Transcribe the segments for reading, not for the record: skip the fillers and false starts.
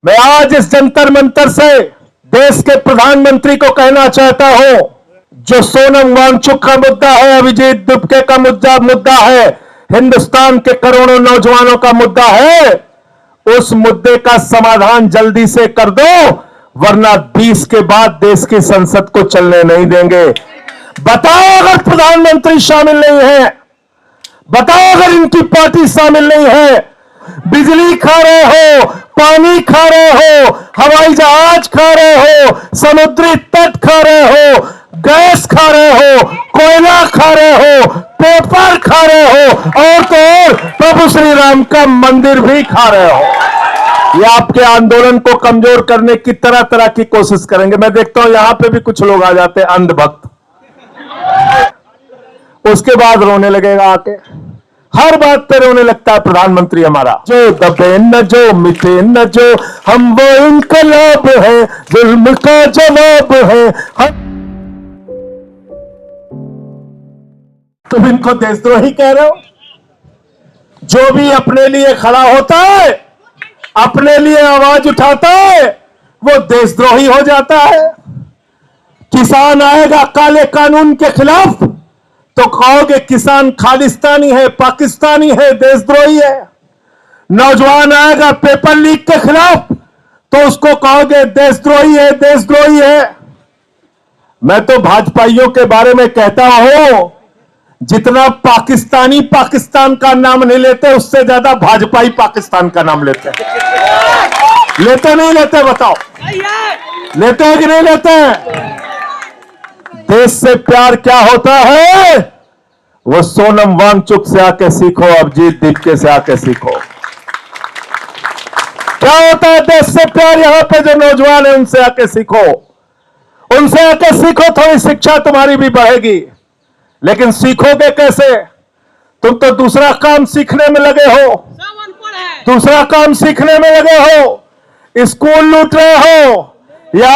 मैं आज इस जंतर मंतर से देश के प्रधानमंत्री को कहना चाहता हूं, जो सोनम वांगचुक का मुद्दा है, अभिजीत दुबे का मुद्दा है, हिंदुस्तान के करोड़ों नौजवानों का मुद्दा है, उस मुद्दे का समाधान जल्दी से कर दो, वरना 20 के बाद देश की संसद को चलने नहीं देंगे। बताओ अगर प्रधानमंत्री शामिल नहीं है, बताओ अगर इनकी पार्टी शामिल नहीं है, बिजली खा रहे हो, पानी खा रहे हो, हवाई जहाज खा रहे हो, समुद्री तट खा रहे हो, गैस खा रहे हो, कोयला खा रहे हो, पेपर खा रहे हो, और तो और प्रभु श्री राम का मंदिर भी खा रहे हो। ये आपके आंदोलन को कमजोर करने की तरह तरह की कोशिश करेंगे। मैं देखता हूं यहां पे भी कुछ लोग आ जाते हैं अंधभक्त, उसके बाद रोने लगेगा आके, हर बात पे रोने लगता है प्रधानमंत्री हमारा। जो दबे न जो मिटे न जो, हम वो इनकलाब है, जुल्म का जवाब है हम। तुम इनको देशद्रोही कह रहे हो? जो भी अपने लिए खड़ा होता है, अपने लिए आवाज उठाता है, वो देशद्रोही हो जाता है। किसान आएगा काले कानून के खिलाफ तो कहोगे किसान खालिस्तानी है, पाकिस्तानी है, देशद्रोही है। नौजवान आएगा पेपर लीक के खिलाफ तो उसको कहोगे देशद्रोही है, देशद्रोही है। मैं तो भाजपाइयों के बारे में कहता हूं, जितना पाकिस्तानी पाकिस्तान का नाम नहीं लेते, उससे ज्यादा भाजपाई पाकिस्तान का नाम लेते हैं। लेते नहीं लेते? बताओ, लेते हैं कि नहीं लेते हैं? देश से प्यार क्या होता है, वो सोनम वांगचुक से आके सीखो, अभिजीत दुबे से आके सीखो। क्या होता है देश से प्यार? यहां पे जो नौजवान है उनसे आके सीखो, उनसे आके सीखो, थोड़ी शिक्षा तुम्हारी भी बढ़ेगी। लेकिन सीखोगे कैसे? तुम तो दूसरा काम सीखने में लगे हो, दूसरा काम सीखने में लगे हो, स्कूल लूट रहे हो, या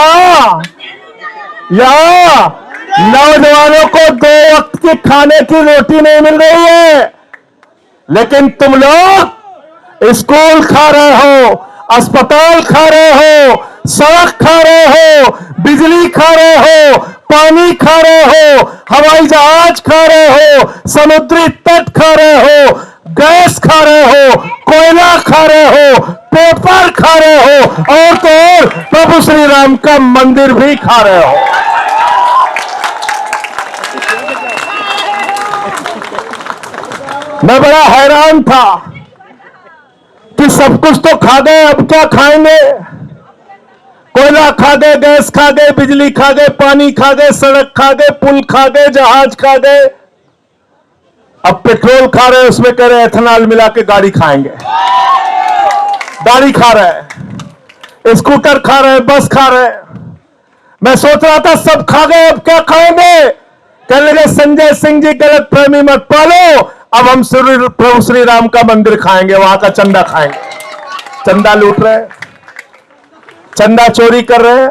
नौजवानों को 2 वक्त की खाने की रोटी नहीं मिल रही है, लेकिन तुम लोग स्कूल खा रहे हो, अस्पताल खा रहे हो, सड़क खा रहे हो, बिजली खा रहे हो, पानी खा रहे हो, हवाई जहाज खा रहे हो, समुद्री तट खा रहे हो, गैस खा रहे हो, कोयला खा रहे हो, पेपर खा रहे हो, और तो और प्रभु श्री राम का मंदिर भी खा रहे हो। मैं बड़ा हैरान था कि सब कुछ तो खा गए, अब क्या खाएंगे? कोयला खा गए, गैस खा गए, बिजली खा गए, पानी खा गए, सड़क खा गए, पुल खा गए, जहाज खा गए, अब पेट्रोल खा रहे हैं, उसमें कह रहे एथेनॉल मिला के गाड़ी खाएंगे। गाड़ी खा रहे हैं, स्कूटर खा रहे हैं, बस खा रहे हैं। मैं सोच रहा था सब खा गए, अब क्या खाएंगे? कहने लगे संजय सिंह जी गलत फहमी मत पालो, अब हम प्रभु श्री राम का मंदिर खाएंगे, वहां का चंदा खाएंगे। चंदा लूट रहे हैं, चंदा चोरी कर रहे हैं।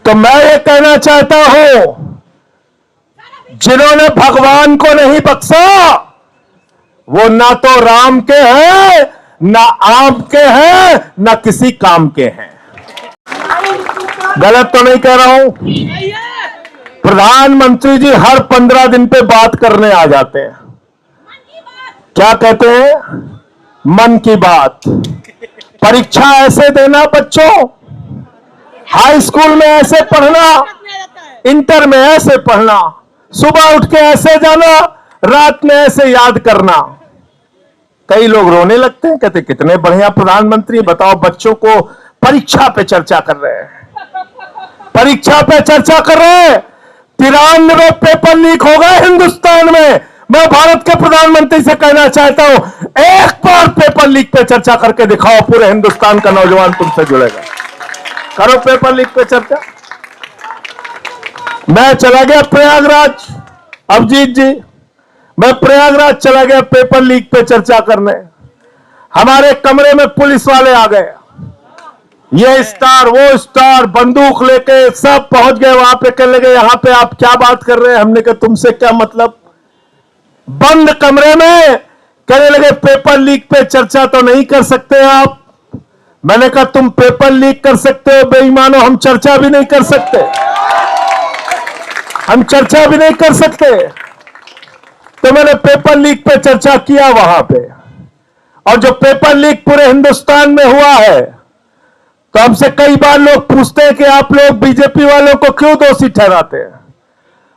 तो मैं ये कहना चाहता हूं, जिन्होंने भगवान को नहीं बख्शा, वो ना तो राम के हैं, ना आम के हैं, ना किसी काम के हैं। गलत तो नहीं कह रहा हूं? प्रधानमंत्री जी हर 15 दिन पे बात करने आ जाते हैं। क्या कहते हैं? मन की बात। परीक्षा ऐसे देना बच्चों, हाई स्कूल में ऐसे पढ़ना, इंटर में ऐसे पढ़ना, सुबह उठ के ऐसे जाना, रात में ऐसे याद करना। कई लोग रोने लगते हैं, कहते कितने बढ़िया प्रधानमंत्री, बताओ बच्चों को परीक्षा पे चर्चा कर रहे हैं, परीक्षा पे चर्चा कर रहे हैं। 93 पेपर लीक हो गए हिंदुस्तान में। मैं भारत के प्रधानमंत्री से कहना चाहता हूं, एक बार पेपर लीक पे चर्चा करके दिखाओ, पूरे हिंदुस्तान का नौजवान तुमसे जुड़ेगा। करो पेपर लीक पे चर्चा। मैं चला गया प्रयागराज, अभिजीत जी, मैं प्रयागराज चला गया पेपर लीक पे चर्चा करने। हमारे कमरे में पुलिस वाले आ गए, ये स्टार वो स्टार, बंदूक लेके सब पहुंच गए वहां पे। कहने लगे यहां पे आप क्या बात कर रहे हैं? हमने कहा तुमसे क्या मतलब? बंद कमरे में कहने लगे पेपर लीक पे चर्चा तो नहीं कर सकते आप। मैंने कहा तुम पेपर लीक कर सकते हो बेईमानो, हम चर्चा भी नहीं कर सकते, हम चर्चा भी नहीं कर सकते। तो मैंने पेपर लीक पे चर्चा किया वहां पे, और जो पेपर लीक पूरे हिंदुस्तान में हुआ है, तो हमसे कई बार लोग पूछते हैं कि आप लोग बीजेपी वालों को क्यों दोषी ठहराते हैं,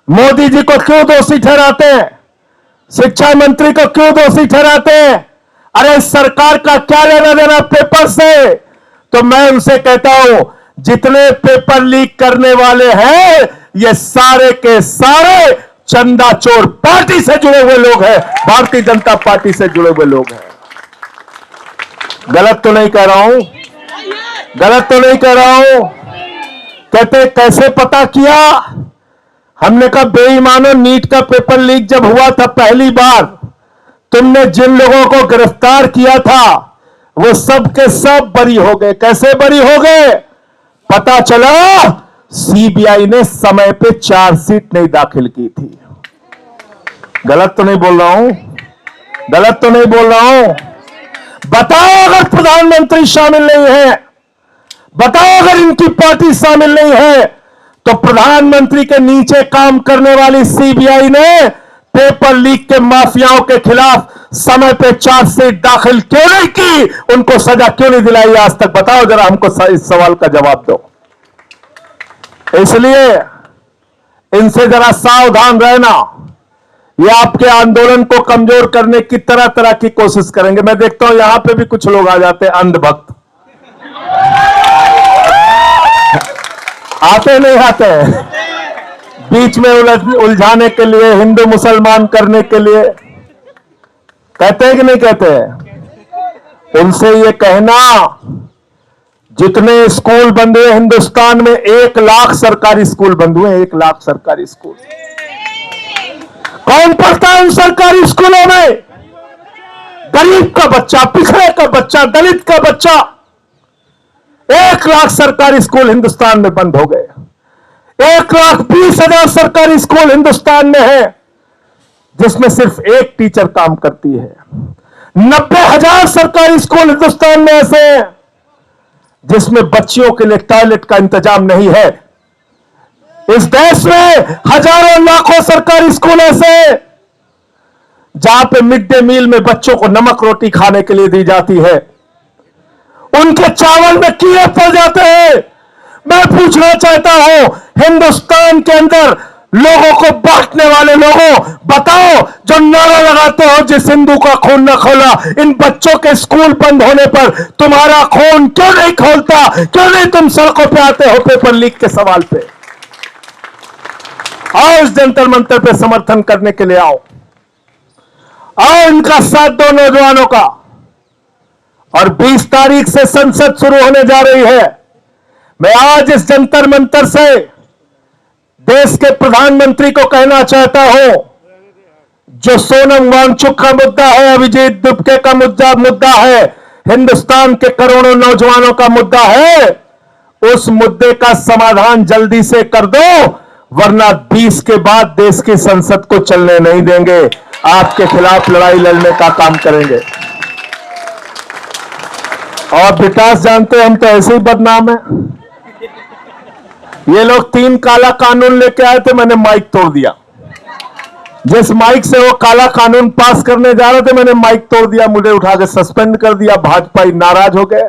मोदी जी को क्यों दोषी ठहराते हैं, शिक्षा मंत्री को क्यों दोषी ठहराते हैं, अरे सरकार का क्या लेना देना पेपर से। तो मैं उनसे कहता हूं, जितने पेपर लीक करने वाले हैं ये सारे के सारे चंदा चोर पार्टी से जुड़े हुए लोग हैं, भारतीय जनता पार्टी से जुड़े हुए लोग हैं। गलत तो नहीं कह रहा हूं, गलत तो नहीं कह रहा हूं। कहते कैसे पता किया, हमने कहा बेईमानों, नीट का पेपर लीक जब हुआ था पहली बार, तुमने जिन लोगों को गिरफ्तार किया था वो सब के सब बरी हो गए। कैसे बरी हो गए, पता चला सीबीआई ने समय पे चार्जशीट नहीं दाखिल की थी। गलत तो नहीं बोल रहा हूं, गलत तो नहीं बोल रहा हूं। बताओ अगर प्रधानमंत्री शामिल नहीं है, बताओ अगर इनकी पार्टी शामिल नहीं है, तो प्रधानमंत्री के नीचे काम करने वाली सीबीआई ने पेपर लीक के माफियाओं के खिलाफ समय पे चार्जशीट दाखिल क्यों नहीं की, उनको सजा क्यों नहीं दिलाई आज तक, बताओ जरा हमको इस सवाल का जवाब दो। इसलिए इनसे जरा सावधान रहना, ये आपके आंदोलन को कमजोर करने की तरह तरह की कोशिश करेंगे। मैं देखता हूं यहां पे भी कुछ लोग आ जाते हैं अंधभक्त, आते नहीं आते, बीच में उलझाने के लिए, हिंदू मुसलमान करने के लिए, कहते हैं कि नहीं कहते हैं। उनसे ये कहना, जितने स्कूल बंद हुए हिंदुस्तान में, 1 लाख सरकारी स्कूल बंद हुए, 1 लाख सरकारी स्कूल। कौन पढ़ता है उन सरकारी स्कूलों में, गरीब का बच्चा, पिछड़े का बच्चा, दलित का बच्चा। 1 लाख सरकारी स्कूल हिंदुस्तान में बंद हो गए। 1,20,000 सरकारी स्कूल हिंदुस्तान में है जिसमें सिर्फ एक टीचर काम करती है। 90,000 सरकारी स्कूल हिंदुस्तान में ऐसे हैं जिसमें बच्चियों के लिए टॉयलेट का इंतजाम नहीं है। इस देश में हजारों लाखों सरकारी स्कूल ऐसे हैं जहां पे मिड डे मील में बच्चों को नमक रोटी खाने के लिए दी जाती है, उनके चावल में कीड़े पड़ जाते हैं। मैं पूछना चाहता हूं, हिंदुस्तान के अंदर लोगों को बांटने वाले लोगों, बताओ जो नारा लगाते हो जिस हिंदू का खून न खोला, इन बच्चों के स्कूल बंद होने पर तुम्हारा खून क्यों नहीं खोलता, क्यों नहीं तुम सड़कों पे आते हो पेपर लीक के सवाल पे? आओ इस जंतर मंतर पे समर्थन करने के लिए आओ इनका साथ दो नौजवानों का। और 20 तारीख से संसद शुरू होने जा रही है। मैं आज इस जंतर मंतर से देश के प्रधानमंत्री को कहना चाहता हूं, जो सोनम वांगचुक का मुद्दा है, अभिजीत दुबे का मुद्दा है, हिंदुस्तान के करोड़ों नौजवानों का मुद्दा है, उस मुद्दे का समाधान जल्दी से कर दो, वरना 20 के बाद देश की संसद को चलने नहीं देंगे, आपके खिलाफ लड़ाई लड़ने का काम करेंगे। और विकास जानते हम तो ऐसे ही बदनाम है। ये लोग 3 काला कानून लेके आए थे, मैंने माइक तोड़ दिया। जिस माइक से वो काला कानून पास करने जा रहे थे, मैंने माइक तोड़ दिया, मुझे उठा के सस्पेंड कर दिया। भाजपाई नाराज हो गए,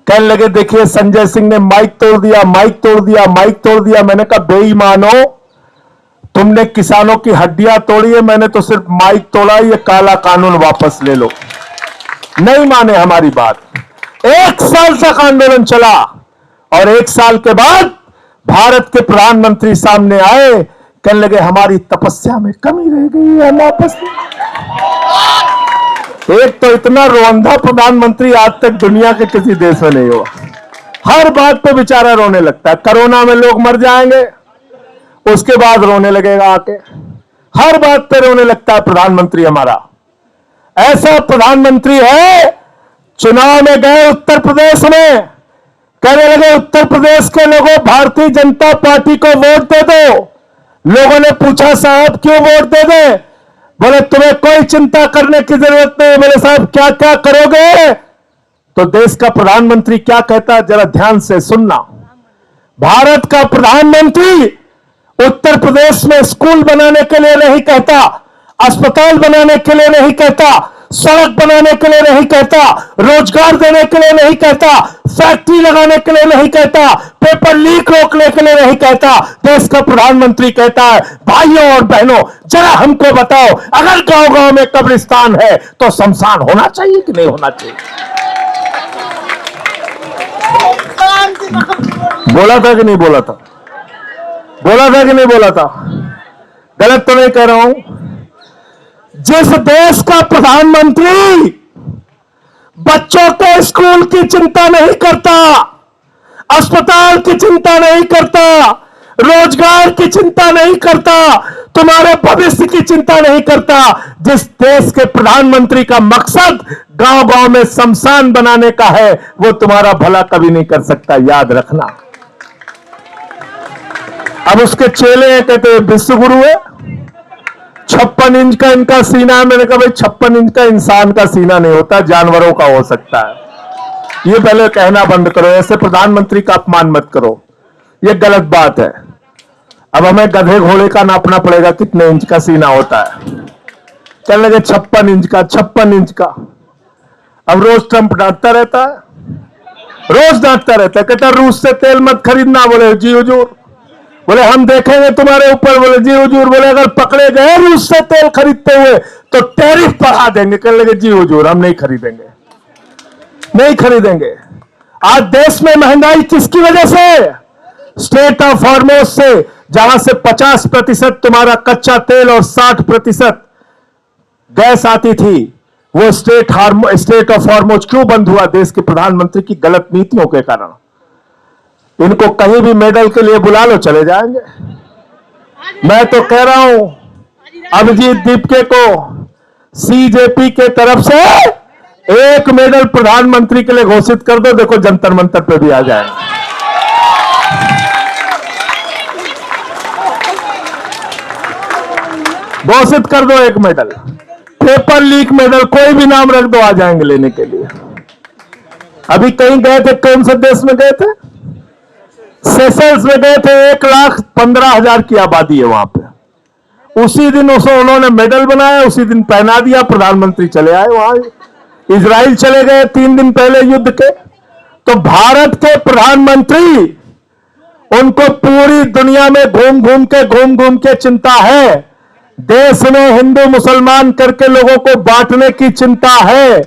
कहने लगे देखिए संजय सिंह ने माइक तोड़ दिया, माइक तोड़ दिया, माइक तोड़ दिया। मैंने कहा बेईमानो, तुमने किसानों की हड्डियां तोड़ी है, मैंने तो सिर्फ माइक तोड़ा, ये काला कानून वापस ले लो। नहीं माने हमारी बात। 1 साल तक आंदोलन चला और 1 साल के बाद भारत के प्रधानमंत्री सामने आए, कहने लगे हमारी तपस्या में कमी रह गई है, हम वापस। एक तो इतना रोंधा प्रधानमंत्री आज तक दुनिया के किसी देश में नहीं हुआ। हर बात पे बेचारा रोने लगता है। कोरोना में लोग मर जाएंगे, उसके बाद रोने लगेगा आके। हर बात पे रोने लगता है प्रधानमंत्री हमारा। ऐसा प्रधानमंत्री है, चुनाव में गए उत्तर प्रदेश में, कहने लगे उत्तर प्रदेश के लोगों भारतीय जनता पार्टी को वोट दे दो। लोगों ने पूछा साहब क्यों वोट दे दे? बोले तुम्हें कोई चिंता करने की जरूरत नहीं। बोले साहब क्या क्या करोगे? तो देश का प्रधानमंत्री क्या कहता है, जरा ध्यान से सुनना। भारत का प्रधानमंत्री उत्तर प्रदेश में स्कूल बनाने के लिए नहीं कहता, अस्पताल बनाने के लिए नहीं कहता, सड़क बनाने के लिए नहीं कहता, रोजगार देने के लिए नहीं कहता, फैक्ट्री लगाने के लिए नहीं कहता, पेपर लीक रोकने के लिए नहीं कहता। देश का प्रधानमंत्री कहता है, भाइयों और बहनों, जरा हमको बताओ, अगर गांव गांव में कब्रिस्तान है तो शमशान होना चाहिए कि नहीं होना चाहिए? बोला था कि नहीं बोला था? बोला था कि नहीं बोला था? गलत तो नहीं कह रहा हूं? जिस देश का प्रधानमंत्री बच्चों के स्कूल की चिंता नहीं करता, अस्पताल की चिंता नहीं करता, रोजगार की चिंता नहीं करता, तुम्हारे भविष्य की चिंता नहीं करता, जिस देश के प्रधानमंत्री का मकसद गांव गांव में शमशान बनाने का है, वो तुम्हारा भला कभी नहीं कर सकता, याद रखना। अब उसके चेले हैं, कहते हैं विश्व गुरु है, 56 इंच का इनका सीना है। मैंने कहा भाई 56 इंच का इंसान का सीना नहीं होता, जानवरों का हो सकता है। ये पहले कहना बंद करो, ऐसे प्रधानमंत्री का अपमान मत करो, ये गलत बात है। अब हमें गधे घोड़े का नापना पड़ेगा कितने इंच का सीना होता है। कहने लगे 56 इंच का, 56 इंच का। अब रोज ट्रंप डांटता रहता है, रोज डांटता रहता है, कहता रूस से तेल मत खरीदना। बोले जी हुजूर, बोले हम देखेंगे तुम्हारे ऊपर। बोले जी हुजूर, बोले अगर पकड़े गए रूस से तेल खरीदते हुए तो टैरिफ बढ़ा देंगे। कहने लगे जी हुजूर, हम नहीं खरीदेंगे, नहीं खरीदेंगे। आज देश में महंगाई किसकी वजह से? स्टेट ऑफ हॉर्मोज से, जहां से 50% तुम्हारा कच्चा तेल और 60% गैस आती थी, वो स्टेट ऑफ हॉर्मोज क्यों बंद हुआ? देश के प्रधानमंत्री की गलत नीतियों के कारण। इनको कहीं भी मेडल के लिए बुला लो, चले जाएंगे। मैं तो कह रहा हूं अभिजीत दीपके को सीजेपी के तरफ से एक मेडल प्रधानमंत्री के लिए घोषित कर दो, देखो जंतर मंतर पे भी आ जाएंगे। घोषित कर दो एक मेडल, पेपर लीक मेडल, कोई भी नाम रख दो, आ जाएंगे लेने के लिए। अभी कहीं गए थे, कौन से देश में गए थे? सेशल्स में गए थे। 1,15,000 की आबादी है वहां पे। उसी दिन उन्होंने मेडल बनाया, उसी दिन पहना दिया, प्रधानमंत्री चले आए वहां। इजराइल चले गए 3 दिन पहले युद्ध के। तो भारत के प्रधानमंत्री, उनको पूरी दुनिया में घूम घूम के चिंता है। देश में हिंदू मुसलमान करके लोगों को बांटने की चिंता है।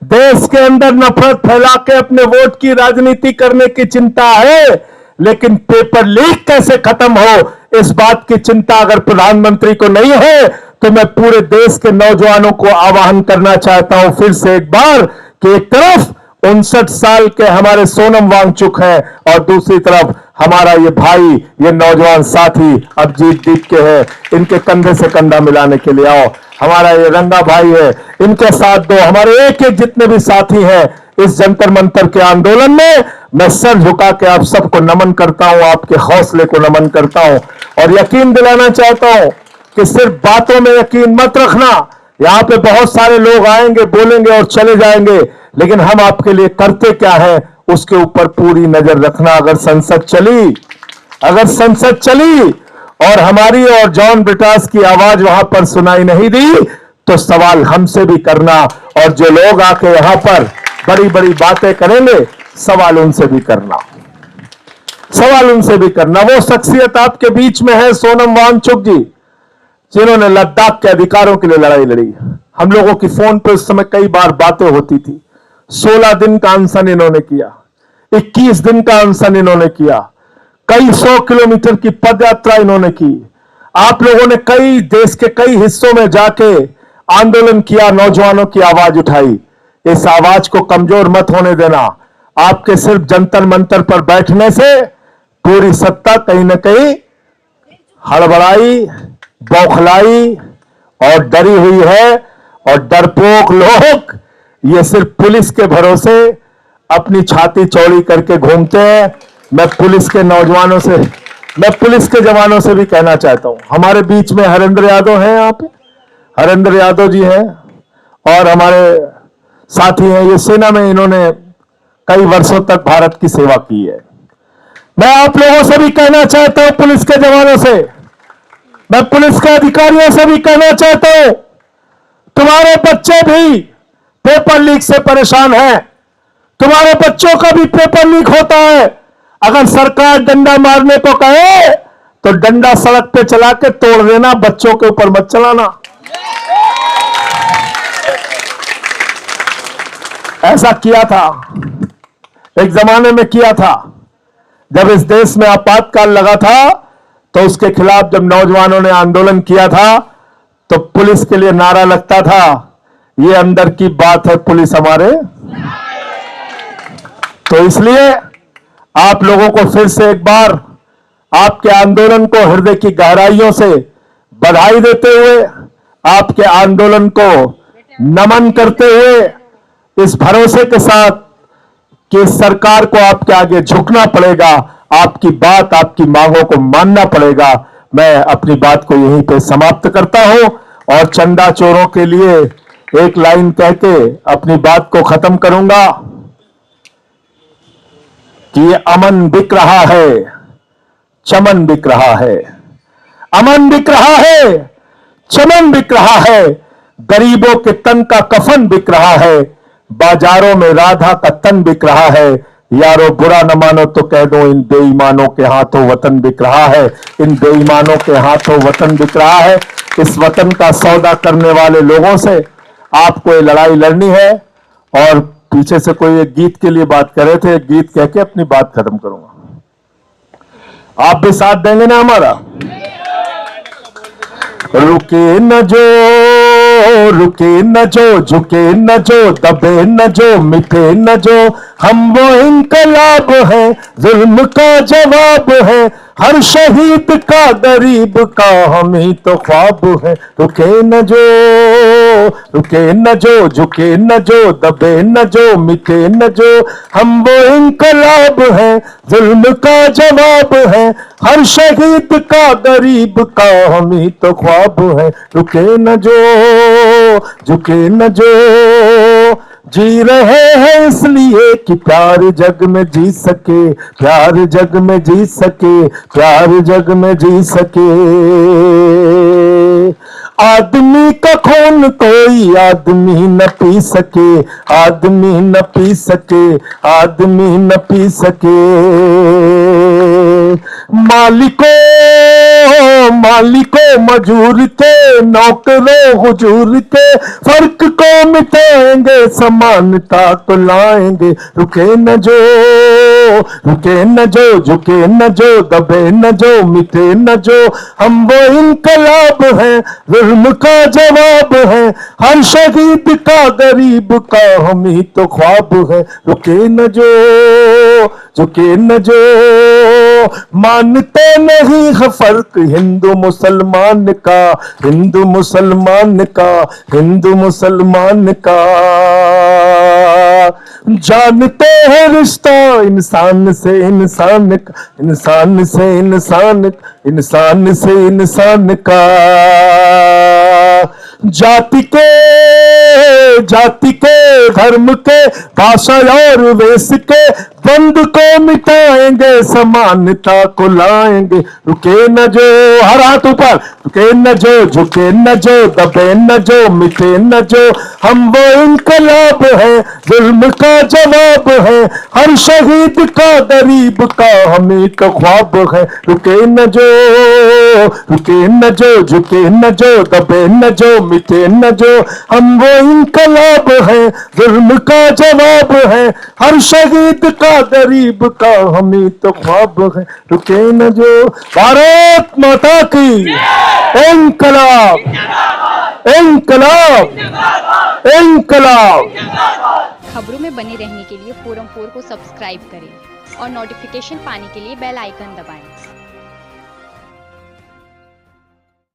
देश के अंदर नफरत फैला के अपने वोट की राजनीति करने की चिंता है। लेकिन पेपर लीक कैसे खत्म हो, इस बात की चिंता अगर प्रधानमंत्री को नहीं है, तो मैं पूरे देश के नौजवानों को आह्वान करना चाहता हूं फिर से एक बार कि एक तरफ 59 साल के हमारे सोनम वांगचुक है और दूसरी तरफ हमारा ये भाई, ये नौजवान साथी अभिजीत दीपके है। इनके कंधे से कंधा मिलाने के लिए आओ। हमारा ये रंगा भाई है, इनके साथ दो। हमारे एक एक जितने भी साथी हैं इस जंतर मंतर के आंदोलन में, मैं सर झुका के आप सबको नमन करता हूं, आपके हौसले को नमन करता हूं और यकीन दिलाना चाहता हूं कि सिर्फ बातों में यकीन मत रखना। यहां पे बहुत सारे लोग आएंगे, बोलेंगे और चले जाएंगे, लेकिन हम आपके लिए करते क्या है उसके ऊपर पूरी नजर रखना। अगर संसद चली और हमारी और जॉन ब्रिटास की आवाज वहां पर सुनाई नहीं दी, तो सवाल हमसे भी करना। और जो लोग आके यहां पर बड़ी बड़ी बातें करेंगे, सवाल उनसे भी करना, सवाल उनसे भी करना। वो शख्सियत आपके बीच में है सोनम वांगचुक जी, जिन्होंने लद्दाख के अधिकारों के लिए लड़ाई लड़ी। हम लोगों की फोन पे उस समय कई बार बातें होती थी। 16 दिन का अनशन इन्होंने किया, 21 दिन का अनशन इन्होंने किया, कई 100 किलोमीटर की पदयात्रा इन्होंने की। आप लोगों ने कई देश के कई हिस्सों में जाके आंदोलन किया, नौजवानों की आवाज उठाई। इस आवाज को कमजोर मत होने देना। आपके सिर्फ जंतर मंतर पर बैठने से पूरी सत्ता कहीं ना कहीं हड़बड़ाई, बौखलाई और डरी हुई है। और डरपोक लोग ये सिर्फ पुलिस के भरोसे अपनी छाती चौड़ी करके घूमते हैं। मैं पुलिस के नौजवानों से, मैं पुलिस के जवानों से भी कहना चाहता हूं। हमारे बीच में हरेंद्र यादव हैं, यहाँ पे हरेंद्र यादव जी हैं और हमारे साथी हैं। ये सेना में इन्होंने कई वर्षों तक भारत की सेवा की है। मैं आप लोगों से भी कहना चाहता हूं, पुलिस के जवानों से, मैं पुलिस के अधिकारियों से भी कहना चाहता हूं, तुम्हारे बच्चे भी पेपर लीक से परेशान हैं। तुम्हारे बच्चों का भी पेपर लीक होता है। अगर सरकार डंडा मारने को कहे तो डंडा सड़क पे चला के तोड़ देना, बच्चों के ऊपर मत चलाना। ऐसा किया था, एक जमाने में किया था, जब इस देश में आपातकाल लगा था तो उसके खिलाफ जब नौजवानों ने आंदोलन किया था तो पुलिस के लिए नारा लगता था, ये अंदर की बात है पुलिस हमारे। तो इसलिए आप लोगों को फिर से एक बार आपके आंदोलन को हृदय की गहराइयों से बधाई देते हुए, आपके आंदोलन को नमन करते हुए, इस भरोसे के साथ कि सरकार को आपके आगे झुकना पड़ेगा, आपकी बात, आपकी मांगों को मानना पड़ेगा, मैं अपनी बात को यहीं पे समाप्त करता हूं और चंदा चोरों के लिए एक लाइन कह के अपनी बात को खत्म करूंगा कि ये अमन बिक रहा है, चमन बिक रहा है, अमन बिक रहा है, चमन बिक रहा है, गरीबों के तन का कफन बिक रहा है, बाजारों में राधा का तन बिक रहा है। यारो बुरा न मानो तो कह दो, इन बेईमानों के हाथों वतन बिक रहा है, इन बेईमानों के हाथों वतन बिक रहा है। इस वतन का सौदा करने वाले लोगों से आपको ये लड़ाई लड़नी है। और पीछे से कोई एक गीत के लिए बात कर रहे थे, एक गीत कह के अपनी बात खत्म करूंगा। आप भी साथ देंगे ना हमारा? रुके न जो, रुके न जो, झुके न जो, दबे न जो, मिटे न जो, हम वो इनकलाब है, जुल्म का जवाब है, हर शहीद का गरीब का हम ही तो ख्वाब है। रुके न जो, रुके न जो, झुके न जो, दबे न जो, मिटे न जो, हम वो इनकलाब है, जुल्म का जवाब है, हर शहीद का गरीब का हम ही तो ख्वाब है। रुके न जो, झुके न जो, जी रहे हैं इसलिए कि प्यार जग में जी सके, प्यार जग में जी सके, प्यार जग में जी सके। आदमी का खून कोई आदमी न पी सके, आदमी न पी सके, आदमी न पी सके। मालिको मालिको मजूर के, नौकरों हुजूर के, फर्क को मिटाएंगे, समानता को लाएंगे। रुके न जो, रुके न जो, झुके न जो, दबे न जो, मिटे न जो, हम वो इनकलाब है, जुल्म का जवाब है, हर शहीद का गरीब का हम ही तो ख्वाब है। रुके न जो, झुके न जो, मानते नहीं है फर्क हिंदू मुसलमान का, हिंदू मुसलमान का, हिंदू मुसलमान का। जानते हैं रिश्ता इंसान से इंसान का, इंसान से इंसान, इंसान से इंसान का। जाति के, धर्म के, भाषा और वेश के द्वंद को मिटाएंगे, समानता को लाएंगे। रुके न जो, हर हाथ ऊपर, रुके न जो, झुके न जो, दबे न जो, मिटे न जो, हम वो इनकलाब है, जुल्म का जवाब है, हर शहीद का गरीब का हमें तो ख्वाब है। रुके न जो, रुके न जो, झुके न जो, दबे न जो, मिटे न जो, हम वो इनकलाब है, जुल्म का जवाब है, हर शहीद का गरीब का हमें तो ख्वाब है। रुके न जो। भारत माता की इनकलाब, इनकलाब, इनकलाब। खबरों में बने रहने के लिए फोरम 4 को सब्सक्राइब करें और नोटिफिकेशन पाने के लिए बेल आइकन दबाएं।